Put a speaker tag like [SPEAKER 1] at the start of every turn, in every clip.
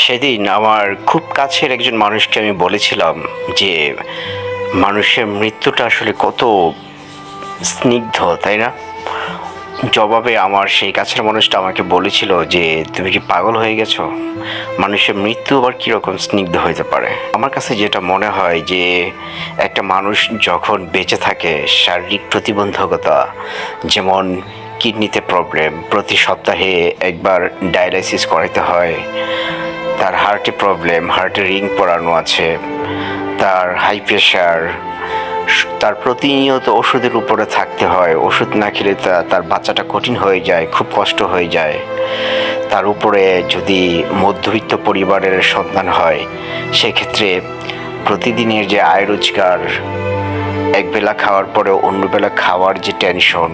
[SPEAKER 1] সেদিন আমার খুব কাছের একজন মানুষকে আমি বলেছিলাম যে মানুষের মৃত্যুটা আসলে কত স্নিগ্ধ, তাই না? জবাবে আমার সেই কাছের মানুষটা আমাকে বলেছিল যে তুমি কি পাগল হয়ে গেছো? মানুষের মৃত্যু আবার কীরকম স্নিগ্ধ হতে পারে? আমার কাছে যেটা মনে হয় যে একটা মানুষ যখন বেঁচে থাকে, শারীরিক প্রতিবন্ধকতা যেমন কিডনিতে প্রবলেম, প্রতি সপ্তাহে একবার ডায়ালাইসিস করাতে হয়, তার হার্টে প্রবলেম, হার্টে রিং পরানো আছে, তার হাই প্রেশার, তার প্রতিনিয়ত ওষুধের উপরে থাকতে হয়, ওষুধ না খেলে তার বাচ্চাটা কঠিন হয়ে যায়, খুব কষ্ট হয়ে যায়। তার উপরে যদি মধ্যবিত্ত পরিবারের সন্তান হয়, সেক্ষেত্রে প্রতিদিনের যে আয় রোজগার, একবেলা খাওয়ার পরে অন্য বেলা খাওয়ার যে টেনশন,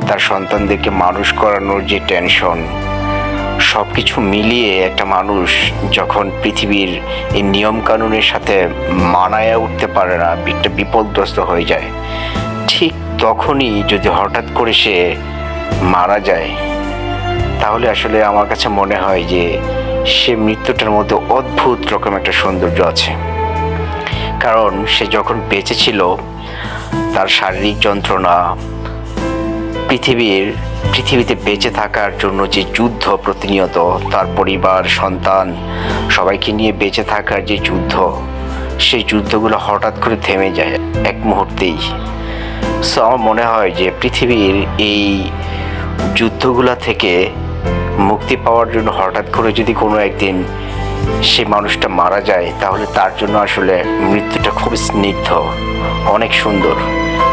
[SPEAKER 1] তার সন্তানদেরকে মানুষ করানোর যে টেনশন, সব কিছু মিলিয়ে একটা মানুষ যখন পৃথিবীর এই নিয়মকানুনের সাথে মানায়া উঠতে পারে না, একটা বিপদগ্রস্ত হয়ে যায়, ঠিক তখনই যদি হঠাৎ করে সে মারা যায়, তাহলে আসলে আমার কাছে মনে হয় যে সে মৃত্যুটার মধ্যে অদ্ভুত রকম একটা সৌন্দর্য আছে। কারণ সে যখন বেঁচে ছিল, তার শারীরিক যন্ত্রণা, পৃথিবীতে বেঁচে থাকার জন্য যে যুদ্ধ প্রতিনিয়ত, তার পরিবার, সন্তান সবাইকে নিয়ে বেঁচে থাকার যে যুদ্ধ, সেই যুদ্ধগুলো হঠাৎ করে থেমে যায় এক মুহূর্তেই। সো আমার মনে হয় যে পৃথিবীর এই যুদ্ধগুলো থেকে মুক্তি পাওয়ার জন্য হঠাৎ করে যদি কোনো একদিন সে মানুষটা মারা যায়, তাহলে তার জন্য আসলে মৃত্যুটা খুব স্নিগ্ধ, অনেক সুন্দর।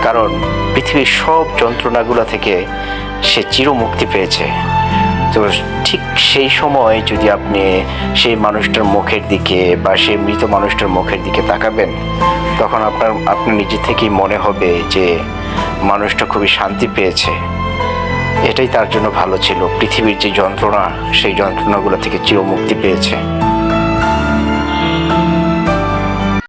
[SPEAKER 1] কারণ পৃথিবীর সব যন্ত্রণাগুলো থেকে সে চিরমুক্তি পেয়েছে। তো ঠিক সেই সময় যদি আপনি সেই মানুষটার মুখের দিকে বা সেই মৃত মানুষটার মুখের দিকে তাকাবেন, তখন আপনার নিজে থেকেই মনে হবে যে মানুষটা খুবই শান্তি পেয়েছে। এটাই তার জন্য ভালো ছিল, পৃথিবীর যে যন্ত্রণা, সেই যন্ত্রণাগুলো থেকে চিরমুক্তি পেয়েছে।